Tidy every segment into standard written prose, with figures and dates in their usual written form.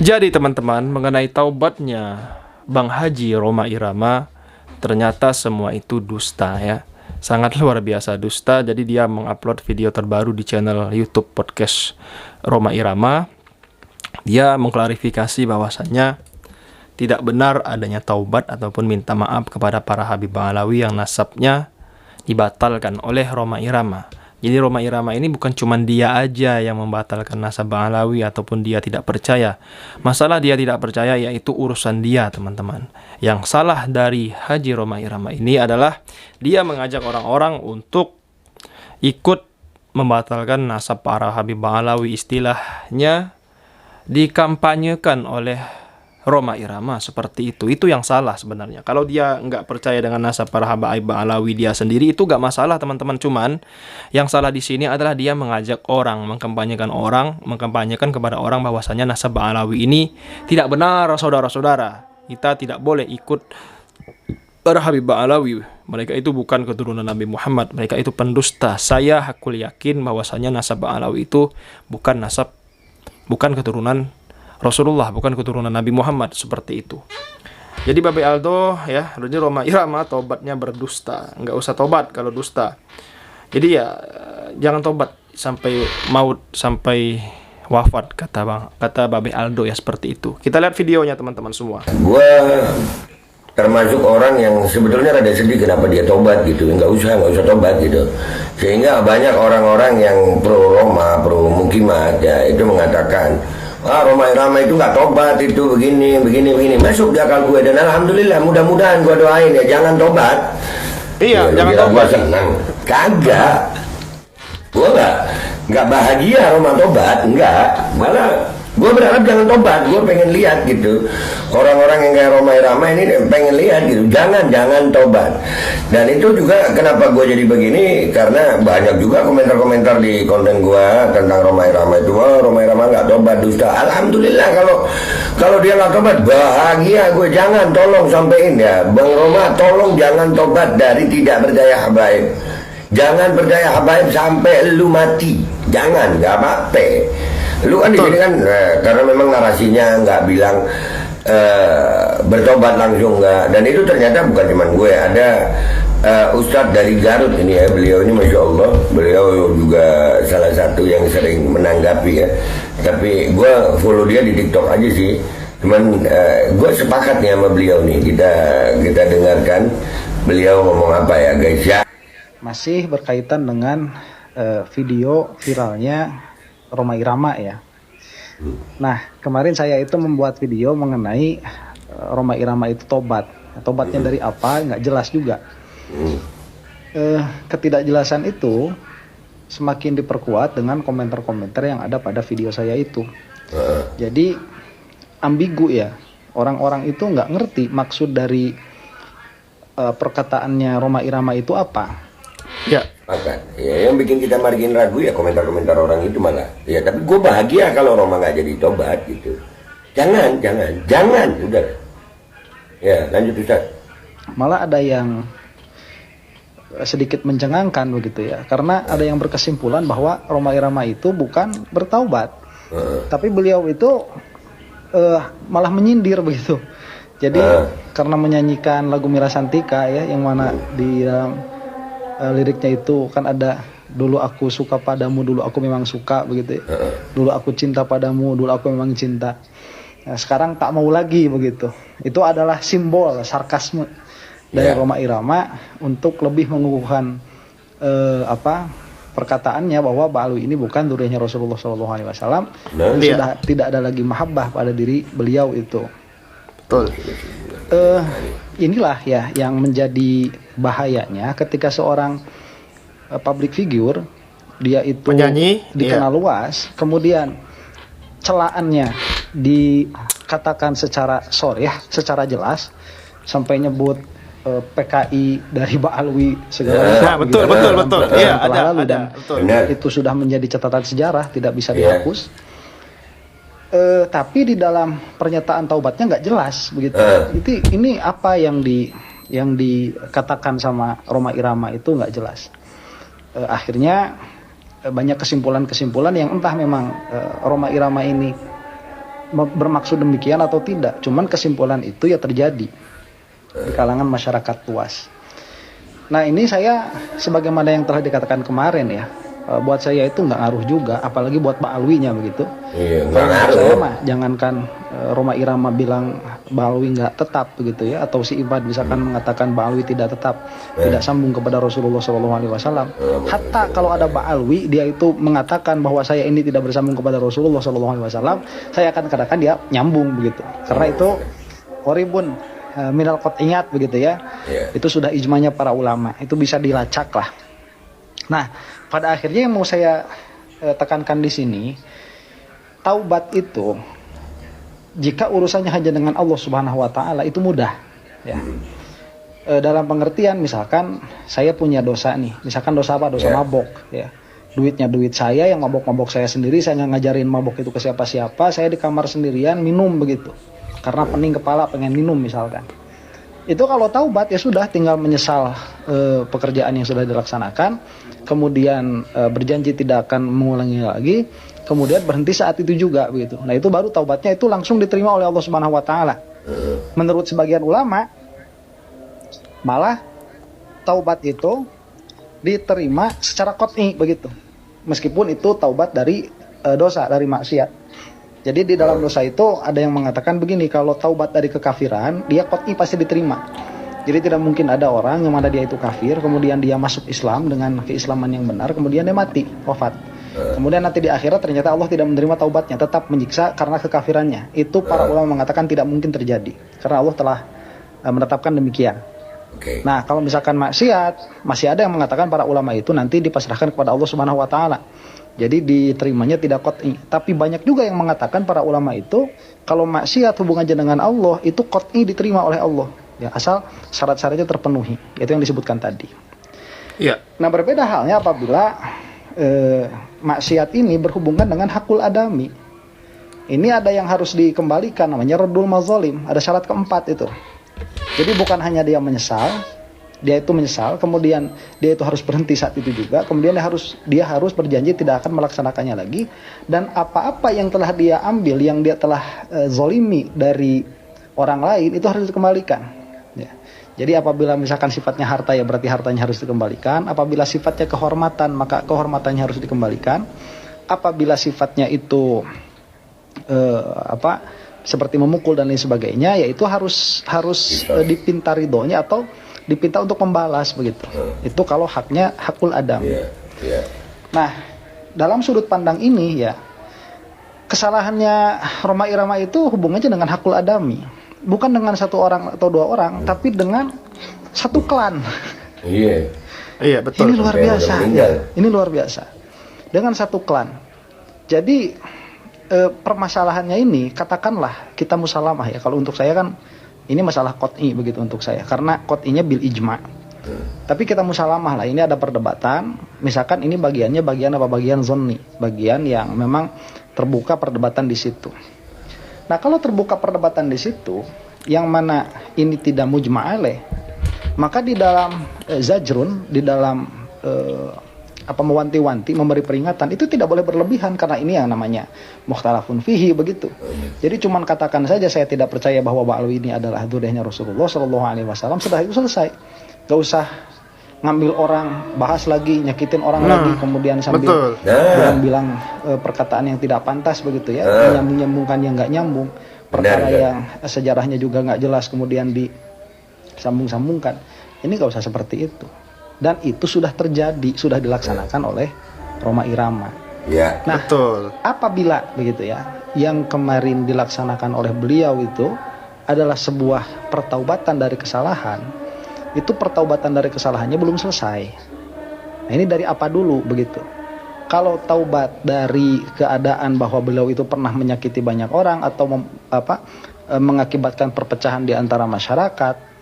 Jadi teman-teman, mengenai taubatnya Bang Haji Rhoma Irama, ternyata semua itu dusta ya. Sangat luar biasa dusta. Jadi dia mengupload video terbaru di channel YouTube podcast Rhoma Irama. Dia mengklarifikasi bahwasannya tidak benar adanya taubat ataupun minta maaf kepada para Habib Ba'alawi yang nasabnya dibatalkan oleh Rhoma Irama. Jadi Rhoma Irama ini bukan cuma dia aja yang membatalkan nasab Ba'alawi ataupun dia tidak percaya. Masalah dia tidak percaya yaitu urusan dia, teman-teman. Yang salah dari Haji Rhoma Irama ini adalah dia mengajak orang-orang untuk ikut membatalkan nasab para Habib Ba'alawi, istilahnya dikampanyekan oleh Rhoma Irama seperti itu. Itu yang salah sebenarnya. Kalau dia nggak percaya dengan nasab para Habib Ba'alawi dia sendiri, itu nggak masalah teman-teman. Cuman yang salah di sini adalah dia mengajak orang, mengkampanyekan kepada orang bahwasanya nasab Ba'alawi ini tidak benar, saudara-saudara. Kita tidak boleh ikut para Habib Ba'alawi. Mereka itu bukan keturunan Nabi Muhammad. Mereka itu pendusta. Saya hakul yakin bahwasanya nasab Ba'alawi itu bukan keturunan Rasulullah, bukan keturunan Nabi Muhammad, seperti itu. Jadi Babe Aldo ya, jadi Rhoma Irama tobatnya berdusta. Nggak usah tobat kalau dusta. Jadi ya jangan tobat sampai maut, sampai wafat, kata Babe Aldo ya, seperti itu. Kita lihat videonya teman-teman semua. Gua termasuk orang yang sebetulnya rada sedih kenapa dia tobat gitu. Nggak usah tobat gitu. Sehingga banyak orang-orang yang pro Rhoma, pro Mukimat ya, itu mengatakan Rhoma Irama itu nggak tobat, itu begini. Masuk di akal gue, dan alhamdulillah mudah-mudahan gue doain ya jangan tobat. Iya, ya, jangan tobat. Gue senang. Kagak. Gue nggak bahagia Rhoma tobat, enggak. Malah gue berharap jangan tobat. Gue pengen lihat gitu orang-orang yang kayak Rhoma Irama ini, pengen lihat gitu. Jangan tobat. Dan itu juga kenapa gue jadi begini, karena banyak juga komentar-komentar di konten gue tentang Rhoma Irama itu. Rhoma Irama nggak tobat, dusta. Alhamdulillah kalau dia nggak tobat, bahagia gue. Jangan, tolong sampein ya Bang Rhoma, tolong jangan tobat dari tidak percaya habaib. Jangan percaya habaib sampai lu mati. Jangan, nggak apa-apa. Lu kan di sini kan karena memang narasinya nggak bilang bertobat langsung, nggak. Dan itu ternyata bukan cuma gue, ada Ustadz dari Garut ini ya, beliau ini Masya Allah, beliau juga salah satu yang sering menanggapi ya. Tapi gue follow dia di TikTok aja sih. Cuman gue sepakat nih sama beliau nih, kita dengarkan beliau ngomong apa ya guys ya. Masih berkaitan dengan video viralnya Rhoma Irama ya. Nah, kemarin saya itu membuat video mengenai Rhoma Irama itu tobat. Tobatnya dari apa? Nggak jelas juga. Ketidakjelasan itu semakin diperkuat dengan komentar-komentar yang ada pada video saya itu. Jadi ambigu ya. Orang-orang itu nggak ngerti maksud dari perkataannya Rhoma Irama itu apa. Ya. Maka ya, yang bikin kita makin ragu ya komentar-komentar orang itu malah. Ya tapi gue bahagia kalau Rhoma nggak jadi tobat gitu. Jangan, udah. Ya lanjut Ustaz. Malah ada yang sedikit mencengangkan begitu ya, karena ada yang berkesimpulan bahwa Rhoma Irama itu bukan bertaubat, tapi beliau itu malah menyindir begitu. Jadi karena menyanyikan lagu Mira Santika ya, yang mana di dalam liriknya itu kan ada, dulu aku suka padamu, dulu aku memang suka begitu ya. Dulu aku cinta padamu, dulu aku memang cinta. Nah, sekarang tak mau lagi begitu. Itu adalah simbol sarkasme dari Rhoma Irama untuk lebih mengukuhkan perkataannya bahwa Ba'alawi ini bukan duriannya Rasulullah SAW. Sudah tidak ada lagi mahabbah pada diri beliau itu. Betul. Inilah ya yang menjadi bahayanya ketika seorang public figure, dia itu penyanyi, dikenal luas, kemudian celaannya dikatakan secara secara jelas, sampai nyebut PKI dari Ba'alawi segala macam. Betul. Iya, ada. Betul. Itu sudah menjadi catatan sejarah, tidak bisa dihapus. Tapi di dalam pernyataan taubatnya nggak jelas begitu. Ini apa yang dikatakan sama Rhoma Irama itu nggak jelas. Akhirnya banyak kesimpulan-kesimpulan yang entah memang Rhoma Irama ini bermaksud demikian atau tidak. Cuman kesimpulan itu ya terjadi di kalangan masyarakat luas. Nah ini saya sebagaimana yang telah dikatakan kemarin ya, buat saya itu nggak ngaruh juga, apalagi buat Ba'alwinya begitu. Iya, nggak Kalau menurut ngaruh. saya mah jangankan Roma Irama bilang Ba'alwi nggak tetap begitu ya, atau si Ibad misalkan mengatakan Ba'alwi tidak tetap, tidak sambung kepada Rasulullah SAW. Hatta kalau ada Ba'alwi dia itu mengatakan bahwa saya ini tidak bersambung kepada Rasulullah SAW, saya akan katakan dia nyambung begitu, karena itu qoribun minal qat'iyat begitu ya. Itu sudah ijmanya para ulama, itu bisa dilacak lah. Nah, pada akhirnya yang mau saya tekankan di sini, taubat itu jika urusannya hanya dengan Allah Subhanahu wa taala itu mudah ya. Dalam pengertian misalkan saya punya dosa nih, misalkan dosa apa? Dosa mabok ya. Duitnya duit saya, yang mabok-mabok saya sendiri, saya nggak ngajarin mabok itu ke siapa-siapa, saya di kamar sendirian minum begitu. Karena pening kepala pengen minum misalkan. Itu kalau taubat ya sudah tinggal menyesal pekerjaan yang sudah dilaksanakan, kemudian berjanji tidak akan mengulangi lagi, kemudian berhenti saat itu juga begitu. Nah, itu baru taubatnya itu langsung diterima oleh Allah Subhanahu wa taala. Menurut sebagian ulama malah taubat itu diterima secara qat'i begitu. Meskipun itu taubat dari dosa, dari maksiat. Jadi di dalam dosa itu ada yang mengatakan begini, kalau taubat dari kekafiran, dia qat'i pasti diterima. Jadi tidak mungkin ada orang yang mana dia itu kafir, kemudian dia masuk Islam dengan keislaman yang benar, kemudian dia mati, wafat. Kemudian nanti di akhirat ternyata Allah tidak menerima taubatnya, tetap menyiksa karena kekafirannya. Itu para ulama mengatakan tidak mungkin terjadi, karena Allah telah menetapkan demikian. Nah, kalau misalkan maksiat, masih ada yang mengatakan para ulama itu nanti dipasrahkan kepada Allah Subhanahu wa taala. Jadi diterimanya tidak qat'i. Tapi banyak juga yang mengatakan para ulama itu kalau maksiat hubungannya dengan Allah itu qat'i diterima oleh Allah. Ya, asal syarat-syaratnya terpenuhi. Itu yang disebutkan tadi. Iya. Nah, berbeda halnya apabila maksiat ini berhubungan dengan hakul adami. Ini ada yang harus dikembalikan, namanya raddul mazalim. Ada syarat keempat itu. Jadi bukan hanya dia menyesal, kemudian dia itu harus berhenti saat itu juga, kemudian dia harus berjanji tidak akan melaksanakannya lagi, dan apa-apa yang telah dia ambil, yang dia telah zolimi dari orang lain itu harus dikembalikan ya. Jadi apabila misalkan sifatnya harta ya berarti hartanya harus dikembalikan, apabila sifatnya kehormatan maka kehormatannya harus dikembalikan, apabila sifatnya itu seperti memukul dan lain sebagainya, yaitu harus dipinta ridhonya atau dipinta untuk membalas begitu. Itu kalau haknya hakul adam. Nah, dalam sudut pandang ini ya, kesalahannya Roma Irama itu hubungannya dengan hakul adami, bukan dengan satu orang atau dua orang, tapi dengan satu klan. Iya, betul. Ini luar biasa. Ya, ini luar biasa. Dengan satu klan. Jadi permasalahannya ini, katakanlah kita musalamah ya. Kalau untuk saya kan ini masalah qat'i begitu untuk saya, karena qat'inya bil ijma'. Tapi kita musalamah lah, ini ada perdebatan. Misalkan ini bagian apa? Bagian zonni, bagian yang memang terbuka perdebatan di situ. Nah, kalau terbuka perdebatan di situ, yang mana ini tidak mujma' alaih, maka di dalam zajrun, di dalam mewanti-wanti, memberi peringatan itu tidak boleh berlebihan, karena ini yang namanya mukhtalafun fihi begitu. Jadi cuman katakan saja saya tidak percaya bahwa Ba'alwi ini adalah dzurriyyahnya Rasulullah sallallahu alaihi wasallam, sudah itu selesai. Gak usah ngambil orang, bahas lagi, nyakitin orang lagi, kemudian sambil bilang perkataan yang tidak pantas begitu ya, menyambung-nyambungkan yang nggak nyambung, perkara yang sejarahnya juga nggak jelas kemudian disambung-sambungkan. Ini gak usah seperti itu. Dan itu sudah terjadi, sudah dilaksanakan oleh Roma Irama. Nah, apabila begitu ya, yang kemarin dilaksanakan oleh beliau itu adalah sebuah pertaubatan dari kesalahan, itu pertaubatan dari kesalahannya belum selesai. Nah, ini dari apa dulu begitu? Kalau taubat dari keadaan bahwa beliau itu pernah menyakiti banyak orang atau mengakibatkan perpecahan di antara masyarakat,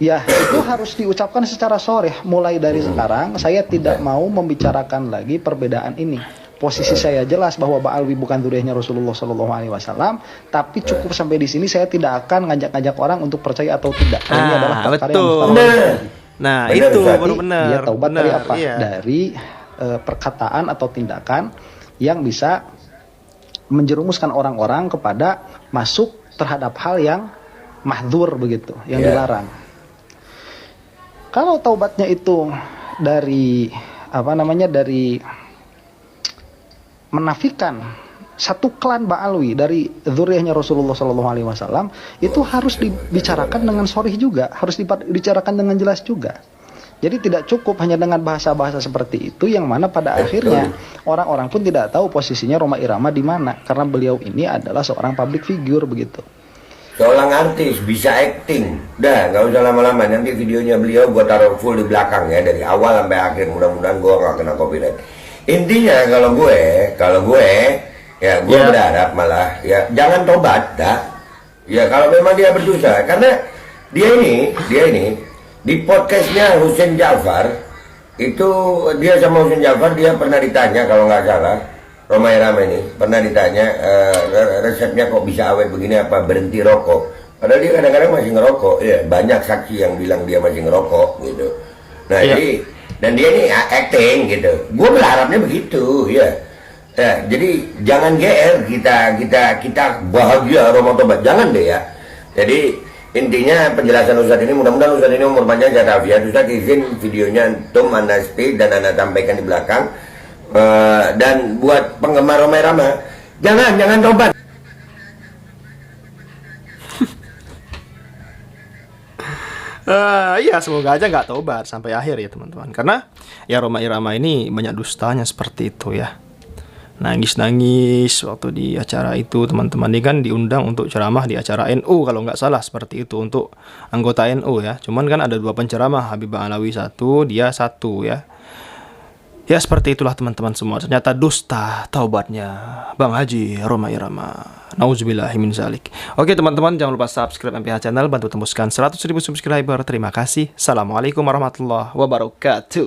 ya itu harus diucapkan secara sharih. Mulai dari sekarang saya tidak mau membicarakan lagi perbedaan ini. Posisi saya jelas bahwa Ba'alwi bukan dzurriyyahnya Rasulullah sallallahu alaihi wasallam, tapi cukup sampai di sini. Saya tidak akan ngajak-ngajak orang untuk percaya atau tidak. Ini adalah perkara yang Nah, itu baru benar. Dia taubat dari apa? Dari perkataan atau tindakan yang bisa menjerumuskan orang-orang kepada masuk terhadap hal yang mahdzur begitu, yang dilarang. Kalau taubatnya itu dari dari menafikan satu klan Ba'alwi dari zuriyahnya Rasulullah SAW, itu harus dibicarakan dengan sharih juga, harus dibicarakan dengan jelas juga. Jadi tidak cukup hanya dengan bahasa-bahasa seperti itu, yang mana pada akhirnya orang-orang pun tidak tahu posisinya Rhoma Irama di mana, karena beliau ini adalah seorang public figure begitu. Seorang artis bisa acting, udah nggak usah lama-lama, nanti videonya beliau gue taruh full di belakang ya, dari awal sampai akhir, mudah-mudahan gue nggak kena copyright. Intinya kalau gue ya gue berharap malah ya jangan tobat dah, ya kalau memang dia berdosa, karena dia ini di podcastnya Husain Ja'far itu, dia sama Husain Ja'far dia pernah ditanya, kalau nggak salah Rhoma Irama ini pernah ditanya resepnya kok bisa awet begini, apa berhenti rokok, padahal dia kadang-kadang masih ngerokok ya, banyak saksi yang bilang dia masih ngerokok gitu. Nah jadi, dan dia ini acting gitu, gue berharapnya begitu ya. Jadi jangan GR kita bahagia Rhoma tobat, jangan deh ya. Jadi intinya penjelasan Ustadz ini, mudah-mudahan Ustadz ini umur panjang sehat walafiat. Ustadz izin videonya antum anda stay dan anda sampaikan di belakang. Dan buat penggemar Rhoma Irama, jangan tobat. Iya, semoga aja nggak tobat sampai akhir ya teman-teman, karena ya Rhoma Irama ini banyak dustanya seperti itu ya. Nangis-nangis waktu di acara itu teman-teman, ini kan diundang untuk ceramah di acara NU kalau nggak salah seperti itu, untuk anggota NU ya. Cuman kan ada 2 penceramah, Habib Alawi 1, dia 1 ya. Ya seperti itulah teman-teman semua, ternyata dusta taubatnya Bang Haji Rhoma Irama. Nauzubillahi min zalik. Oke teman-teman, jangan lupa subscribe MPH channel, bantu tembuskan 100.000 subscriber. Terima kasih. Assalamualaikum warahmatullahi wabarakatuh.